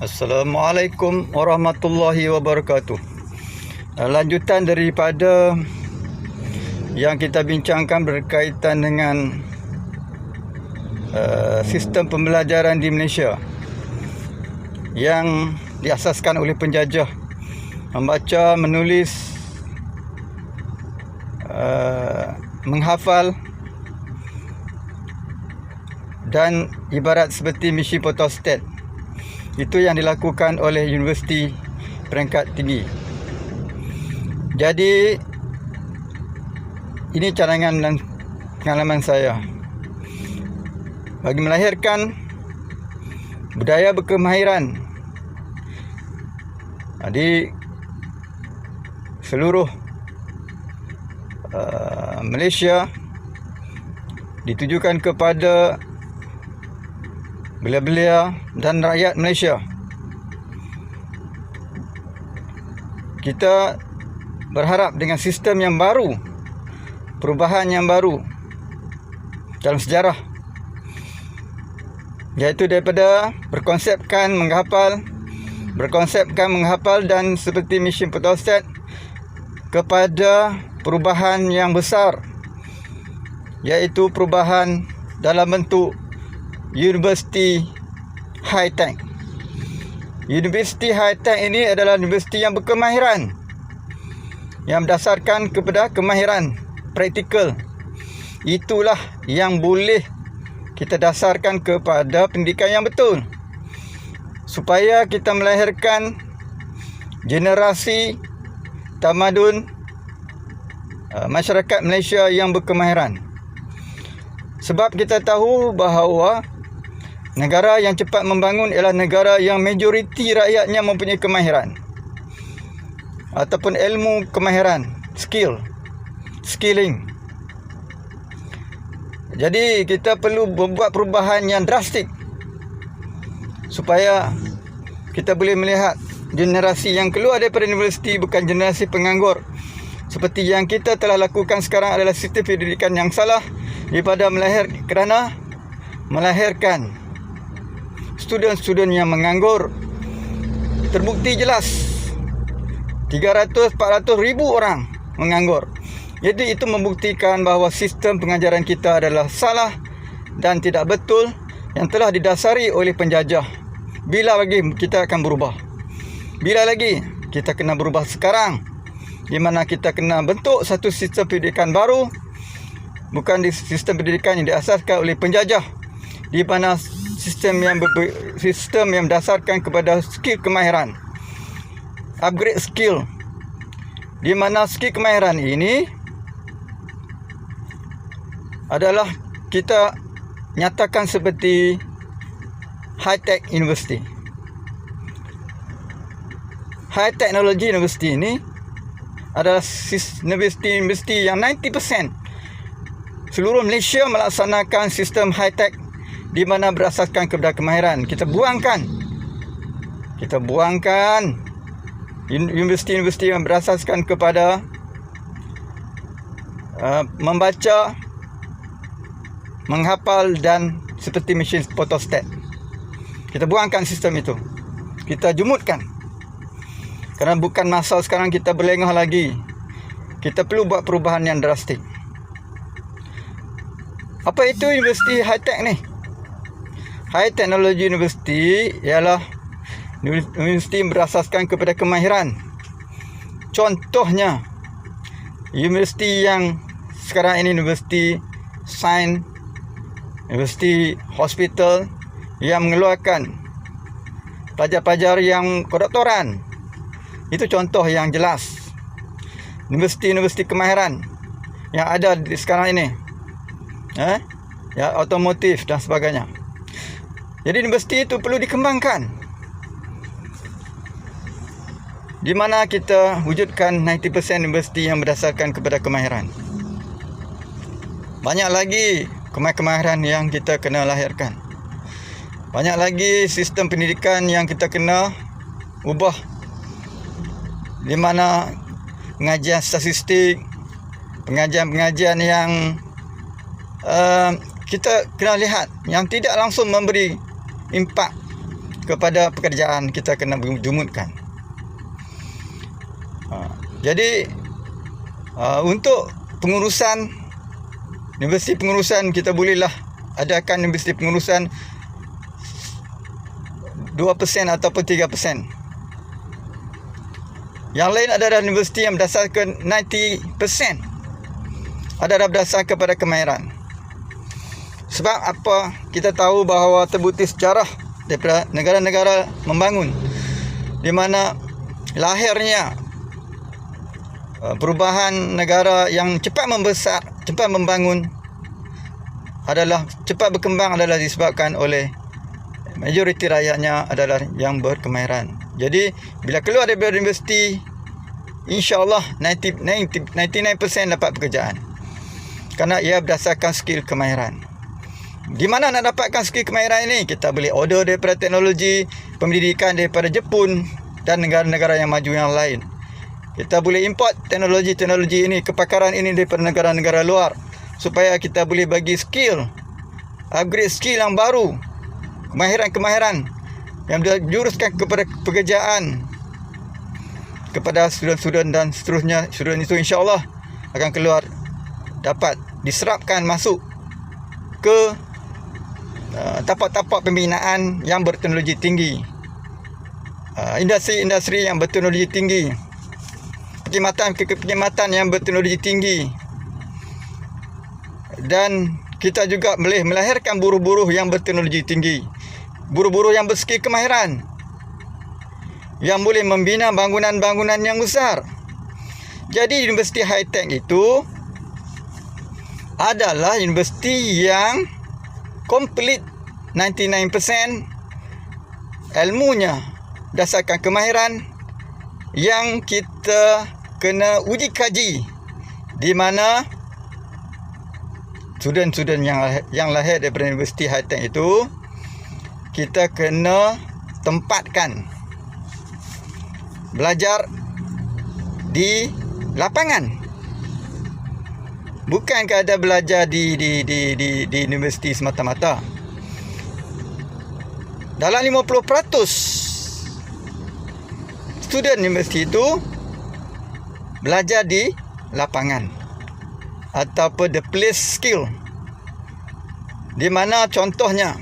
Assalamualaikum warahmatullahi wabarakatuh. Lanjutan daripada yang kita bincangkan berkaitan dengan sistem pembelajaran di Malaysia yang diasaskan oleh penjajah, membaca, menulis, menghafal dan ibarat seperti misi fotostat. Itu yang dilakukan oleh universiti peringkat tinggi. Jadi ini cadangan dan pengalaman saya bagi melahirkan budaya berkemahiran di seluruh Malaysia, ditujukan kepada belia-belia dan rakyat Malaysia. Kita berharap dengan sistem yang baru, perubahan yang baru dalam sejarah, iaitu daripada berkonsepkan menghafal dan seperti misi fotostat kepada perubahan yang besar, iaitu perubahan dalam bentuk Universiti High-Tech. Universiti High-Tech ini adalah universiti yang berkemahiran, yang berdasarkan kepada kemahiran praktikal. Itulah yang boleh kita dasarkan kepada pendidikan yang betul, supaya kita melahirkan generasi tamadun masyarakat Malaysia yang berkemahiran. Sebab kita tahu bahawa negara yang cepat membangun ialah negara yang majoriti rakyatnya mempunyai kemahiran ataupun ilmu kemahiran, skilling. Jadi kita perlu membuat perubahan yang drastik supaya kita boleh melihat generasi yang keluar daripada universiti bukan generasi penganggur. Seperti yang kita telah lakukan sekarang adalah sistem pendidikan yang salah daripada melahirkan student-student yang menganggur. Terbukti jelas 300-400 ribu orang menganggur. Jadi itu membuktikan bahawa sistem pengajaran kita adalah salah dan tidak betul, yang telah didasari oleh penjajah. Bila lagi kita akan berubah? Bila lagi? Kita kena berubah sekarang, di mana kita kena bentuk satu sistem pendidikan baru, bukan di sistem pendidikan yang diasaskan oleh penjajah, di mana sistem yang berdasarkan kepada skill kemahiran, upgrade skill, di mana skill kemahiran ini adalah kita nyatakan seperti high-tech university. High technology university ini adalah universiti yang 90% seluruh Malaysia melaksanakan sistem high-tech, di mana berasaskan kepada kemahiran. Kita buangkan universiti-universiti yang berasaskan kepada membaca, menghafal dan seperti mesin fotostat. Kita buangkan sistem itu. Kita jumutkan. Kerana bukan masa sekarang kita berlengah lagi. Kita perlu buat perubahan yang drastik. Apa itu universiti high-tech ni? High Technology University ialah universiti yang berasaskan kepada kemahiran. Contohnya, universiti yang sekarang ini universiti sains, universiti hospital yang mengeluarkan pelajar-pelajar yang kedoktoran. Itu contoh yang jelas. Universiti-universiti kemahiran yang ada di sekarang ini. Ya, otomotif dan sebagainya. Jadi universiti itu perlu dikembangkan, di mana kita wujudkan 90% universiti yang berdasarkan kepada kemahiran. Banyak lagi kemahiran yang kita kena lahirkan. Banyak lagi sistem pendidikan yang kita kena ubah, di mana pengajian statistik, pengajian-pengajian yang kita kena lihat yang tidak langsung memberi impak kepada pekerjaan kita kena jumutkan. Jadi untuk pengurusan universiti pengurusan, kita bolehlah adakan universiti pengurusan 2% ataupun 3%. Yang lain adalah universiti yang berdasarkan 90% adalah berdasarkan kepada kemahiran. Sebab apa? Kita tahu bahawa terbukti sejarah daripada negara-negara membangun, di mana lahirnya perubahan negara yang cepat membesar, cepat membangun adalah cepat berkembang adalah disebabkan oleh majoriti rakyatnya adalah yang berkemahiran. Jadi bila keluar daripada universiti, insya-Allah 99% dapat pekerjaan. Kerana ia berdasarkan skill kemahiran. Di mana nak dapatkan skill kemahiran ini? Kita boleh order daripada teknologi pendidikan daripada Jepun dan negara-negara yang maju yang lain. Kita boleh import teknologi-teknologi ini, kepakaran ini daripada negara-negara luar, supaya kita boleh bagi skill, upgrade skill yang baru, kemahiran-kemahiran yang dijuruskan kepada pekerjaan kepada student-student dan seterusnya. Student itu insya-Allah akan keluar, dapat diserapkan masuk ke tapak-tapak pembinaan yang berteknologi tinggi, industri-industri yang berteknologi tinggi, perkhidmatan yang berteknologi tinggi. Dan kita juga boleh melahirkan buruh-buruh yang berteknologi tinggi, buruh-buruh yang berskill kemahiran, yang boleh membina bangunan-bangunan yang besar. Jadi universiti high-tech itu adalah universiti yang complete 99% ilmunya berdasarkan kemahiran yang kita kena uji kaji, di mana student-student yang lahir daripada universiti high-tech itu kita kena tempatkan belajar di lapangan. Bukan sekadar belajar di universiti semata-mata. Dalam 50% student universiti itu belajar di lapangan ataupun the place skill. Di mana contohnya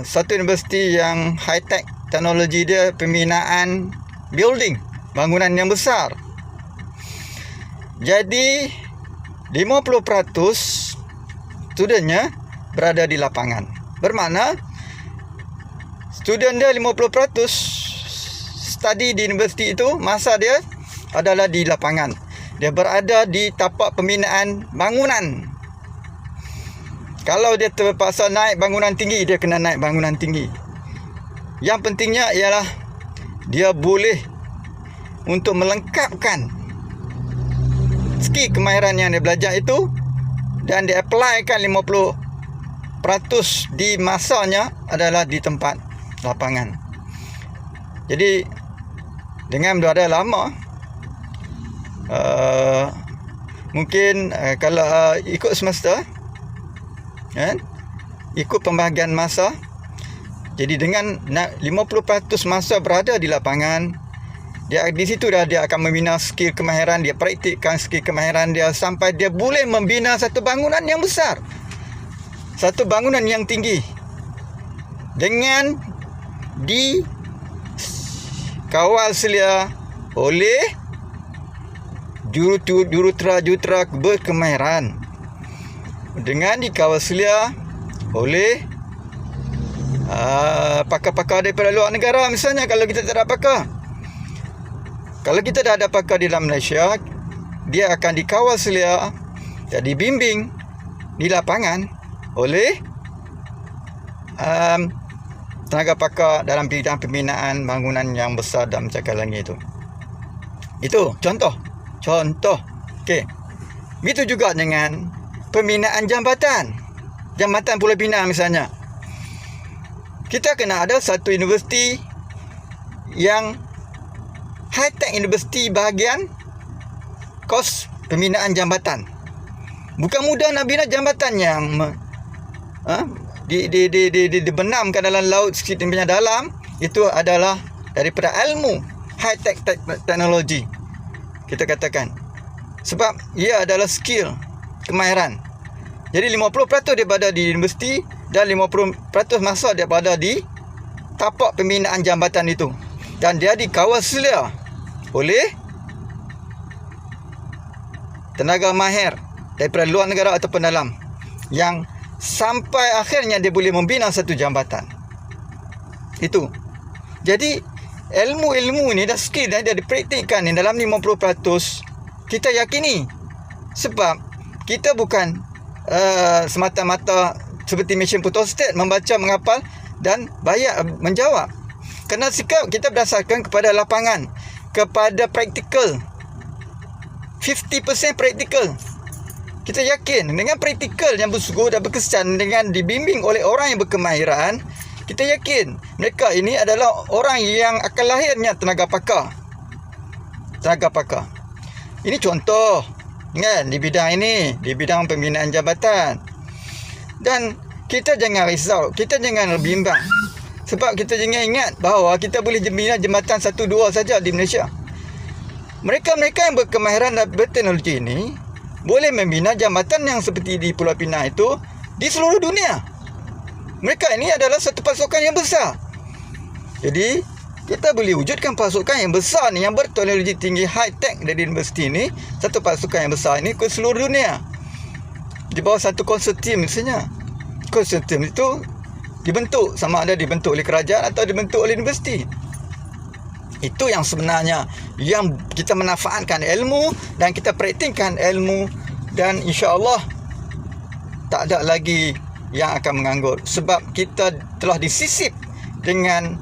satu universiti yang high-tech, teknologi dia pembinaan building, bangunan yang besar. Jadi 50% studentnya berada di lapangan. Bermakna student dia 50% study di universiti itu, masa dia adalah di lapangan. Dia berada di tapak pembinaan bangunan. Kalau dia terpaksa naik bangunan tinggi, dia kena naik bangunan tinggi. Yang pentingnya ialah dia boleh untuk melengkapkan skill kemahiran yang dia belajar itu dan dia applykan 50% di masanya adalah di tempat lapangan. Jadi dengan berada lama, mungkin kalau ikut semester, ikut pembahagian masa, jadi dengan 50% masa berada di lapangan, dia di situ dah dia akan membina skill kemahiran, dia praktikkan skill kemahiran dia sampai dia boleh membina satu bangunan yang besar, satu bangunan yang tinggi, dengan dikawal selia oleh jurutera berkemahiran, dengan dikawal selia oleh pakar-pakar daripada luar negara. Misalnya kalau kita tak ada pakar, kalau kita dah ada pakar di dalam Malaysia, dia akan dikawal selia dan dibimbing di lapangan oleh tenaga pakar dalam bidang pembinaan bangunan yang besar dan mencakar langit itu. Itu contoh. Okey. Begitu juga dengan pembinaan jambatan Pulau Pinang misalnya. Kita kena ada satu universiti yang high-tech universiti bahagian kos pembinaan jambatan. Bukan mudah nak bina jambatan yang dibenamkan dalam laut sekitar dalam, itu adalah daripada ilmu high tech teknologi, kita katakan. Sebab ia adalah skill, kemahiran. Jadi 50% daripada di universiti dan 50% masa daripada di tapak pembinaan jambatan itu. Dan dia dikawal selia oleh tenaga mahir daripada luar negara ataupun dalam, yang sampai akhirnya dia boleh membina satu jambatan. Itu. Jadi ilmu-ilmu ni dan skill dia dipraktikkan ni dalam 50%, kita yakini. Sebab kita bukan semata-mata seperti mesin photostat, membaca, menghafal dan bayar menjawab. Kerana sikap kita berdasarkan kepada lapangan, kepada praktikal. 50% praktikal. Kita yakin dengan praktikal yang bersungguh dan berkesan, dengan dibimbing oleh orang yang berkemahiran, kita yakin mereka ini adalah orang yang akan lahirnya tenaga pakar. Tenaga pakar. Ini contoh kan, di bidang ini, di bidang pembinaan jabatan. Dan kita jangan risau, kita jangan bimbang. Sebab kita jangan ingat bahawa kita boleh bina jambatan 1-2 saja di Malaysia. Mereka-mereka yang berkemahiran dan berteknologi ini boleh membina jambatan yang seperti di Pulau Pinang itu di seluruh dunia. Mereka ini adalah satu pasukan yang besar. Jadi kita boleh wujudkan pasukan yang besar ni, yang berteknologi tinggi high tech dari universiti ini, satu pasukan yang besar ini ke seluruh dunia di bawah satu konsortium misalnya. Konsortium itu dibentuk, sama ada dibentuk oleh kerajaan atau dibentuk oleh universiti. Itu yang sebenarnya yang kita memanfaatkan ilmu dan kita praktikkan ilmu, dan insya-Allah tak ada lagi yang akan menganggur, sebab kita telah disisip dengan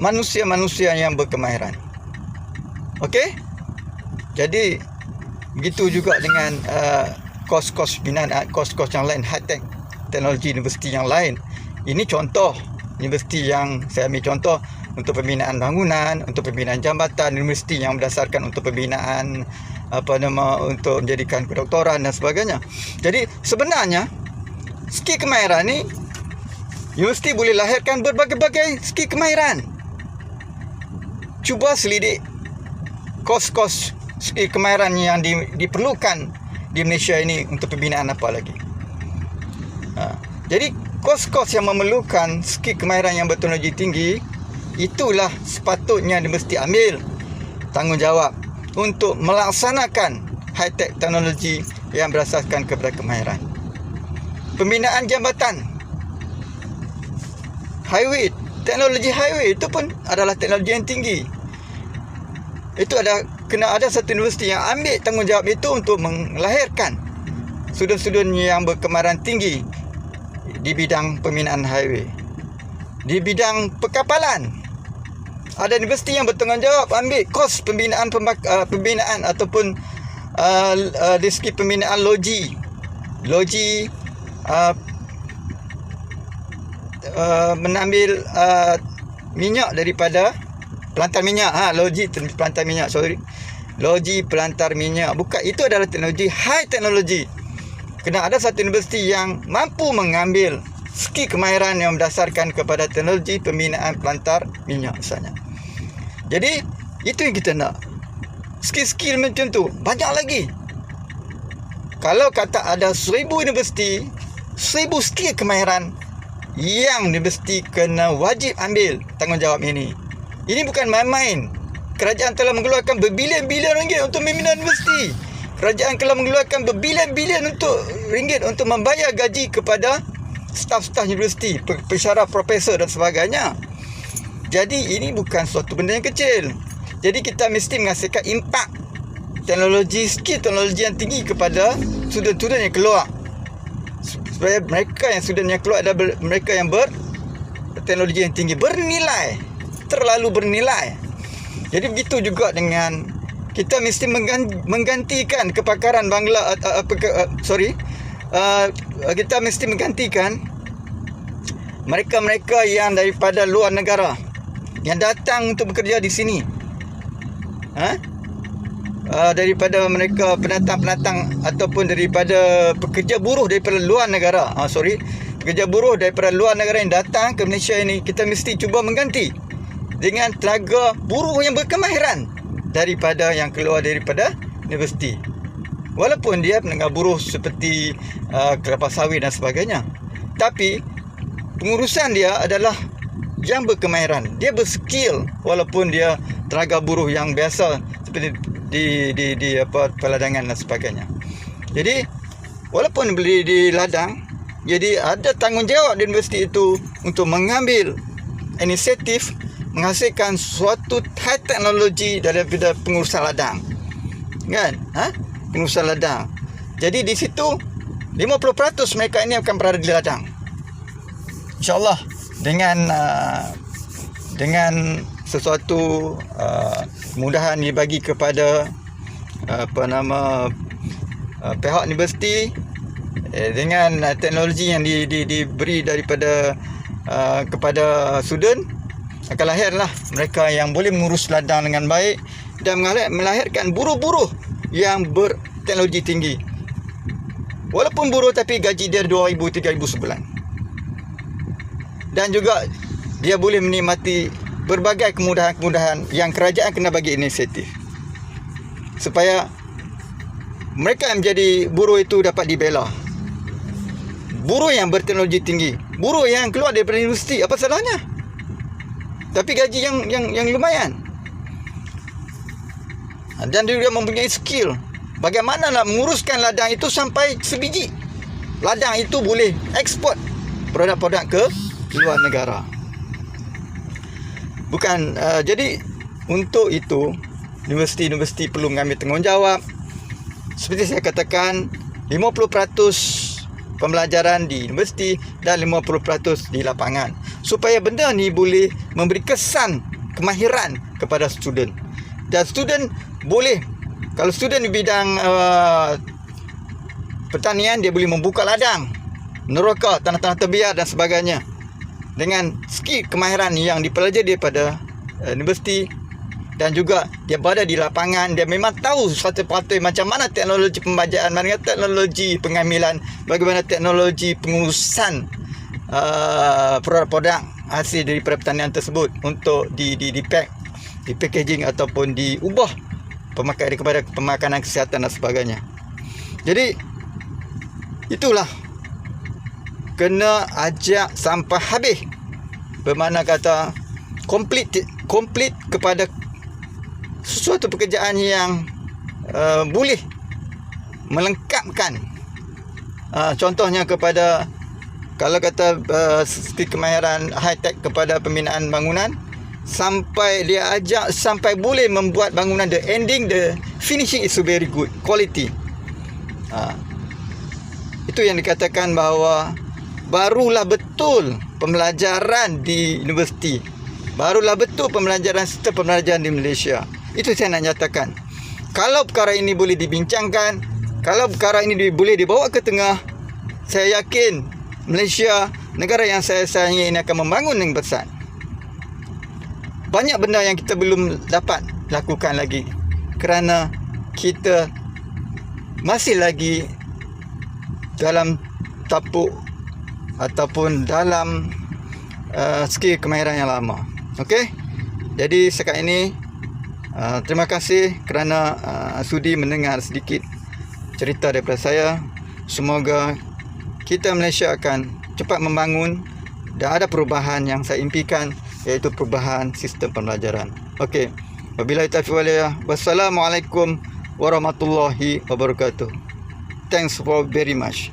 manusia-manusia yang berkemahiran. Okey? Jadi begitu juga dengan kos-kos binaan, kos-kos yang lain, high tech teknologi universiti yang lain. Ini contoh universiti yang saya ambil contoh untuk pembinaan bangunan, untuk pembinaan jambatan, universiti yang berdasarkan untuk pembinaan untuk menjadikan kedoktoran dan sebagainya. Jadi sebenarnya skill kemahiran ni, universiti boleh lahirkan berbagai-bagai skill kemahiran. Cuba selidik kos-kos skill kemahiran yang diperlukan di Malaysia ini untuk pembinaan apa lagi. Jadi kos-kos yang memerlukan skill kemahiran yang berteknologi tinggi, itulah sepatutnya universiti ambil tanggungjawab untuk melaksanakan high-tech teknologi yang berasaskan kepada kemahiran. Pembinaan jambatan, highway, teknologi highway itu pun adalah teknologi yang tinggi. Itu kena ada satu universiti yang ambil tanggungjawab itu untuk melahirkan student-student yang berkemahiran tinggi di bidang pembinaan highway. Di bidang perkapalan, ada universiti yang bertanggungjawab ambil kos pembinaan ataupun di segi pembinaan loji, menambil minyak daripada pelantar minyak, loji pelantar minyak, loji pelantar minyak. Bukan, itu adalah teknologi high teknologi. Kena ada satu universiti yang mampu mengambil skill kemahiran yang berdasarkan kepada teknologi pembinaan pelantar minyak misalnya. Jadi itu yang kita nak. Skill-skill macam tu banyak lagi. Kalau kata ada 1000 universiti, 1000 skill kemahiran yang universiti kena wajib ambil tanggungjawab ini. Ini bukan main-main. Kerajaan telah mengeluarkan berbilion-bilion ringgit untuk membina universiti. Kerajaan telah mengeluarkan berbilion-bilion ringgit untuk membayar gaji kepada staf-staf universiti, pensyarah, profesor dan sebagainya. Jadi ini bukan suatu benda yang kecil. Jadi kita mesti menghasilkan impak teknologi, skill teknologi yang tinggi kepada student-student yang keluar. Supaya mereka yang student yang keluar adalah mereka yang berteknologi yang tinggi, bernilai, terlalu bernilai. Jadi begitu juga dengan kita mesti menggantikan kepakaran kita mesti menggantikan mereka-mereka yang daripada luar negara yang datang untuk bekerja di sini. Daripada mereka pendatang-pendatang ataupun daripada pekerja buruh daripada luar negara. pekerja buruh daripada luar negara yang datang ke Malaysia ini, kita mesti cuba mengganti dengan tenaga buruh yang berkemahiran daripada yang keluar daripada universiti. Walaupun dia tenaga buruh seperti kelapa sawit dan sebagainya, tapi pengurusan dia adalah yang berkemahiran. Dia berskill walaupun dia tenaga buruh yang biasa seperti di peladangan dan sebagainya. Jadi walaupun beli di ladang, jadi ada tanggungjawab di universiti itu untuk mengambil inisiatif menghasilkan suatu high teknologi daripada pengurusan ladang. Kan? Pengurusan ladang. Jadi di situ 50% mereka ini akan berada di ladang. InsyaAllah dengan sesuatu kemudahan dibagi kepada pihak universiti, dengan teknologi yang diberi daripada kepada student, akan lahirlah mereka yang boleh mengurus ladang dengan baik dan melahirkan buruh-buruh yang berteknologi tinggi. Walaupun buruh tapi gaji dia 2,000 3,000 sebulan. Dan juga dia boleh menikmati berbagai kemudahan-kemudahan yang kerajaan kena bagi inisiatif, supaya mereka yang menjadi buruh itu dapat dibela. Buruh yang berteknologi tinggi, buruh yang keluar daripada universiti, apa salahnya? Tapi gaji yang lumayan. Dan dia juga mempunyai skill bagaimana nak menguruskan ladang itu sampai sebiji. Ladang itu boleh ekspor produk-produk ke luar negara. Bukan jadi untuk itu universiti-universiti perlu mengambil tanggungjawab. Seperti saya katakan, 50% pembelajaran di universiti dan 50% di lapangan, supaya benda ni boleh memberi kesan kemahiran kepada student. Dan student boleh, kalau student di bidang pertanian, dia boleh membuka ladang, neroka, tanah-tanah terbiar dan sebagainya dengan skill kemahiran yang dipelajari daripada universiti. Dan juga dia berada di lapangan, dia memang tahu sepatutnya macam mana teknologi pembajaan, mana teknologi pengambilan, bagaimana teknologi pengurusan produk-produk hasil dari pertanian tersebut untuk di-pack, di-packaging ataupun diubah pemakaian kepada pemakanan kesihatan dan sebagainya. Jadi itulah, kena ajak sampai habis, bermakna kata komplit kepada sesuatu pekerjaan yang boleh melengkapkan, contohnya kepada, kalau kata skill kemahiran high tech kepada pembinaan bangunan, sampai dia ajak sampai boleh membuat bangunan, the ending, the finishing is very good quality. Itu yang dikatakan bahawa barulah betul pembelajaran di universiti, barulah betul pembelajaran serta pembelajaran di Malaysia. Itu saya nak nyatakan. Kalau perkara ini boleh dibincangkan, kalau perkara ini boleh dibawa ke tengah, saya yakin Malaysia, negara yang saya sayangi ini, akan membangun dengan besar. Banyak benda yang kita belum dapat lakukan lagi kerana kita masih lagi dalam tapuk ataupun dalam skill kemahiran yang lama. Okey? Jadi sekarang ini terima kasih kerana sudi mendengar sedikit cerita daripada saya. Semoga kita Malaysia akan cepat membangun dan ada perubahan yang saya impikan, iaitu perubahan sistem pembelajaran. Okey. Wabillahi taufiq wal hidayah. Wassalamualaikum warahmatullahi wabarakatuh. Thanks for very much.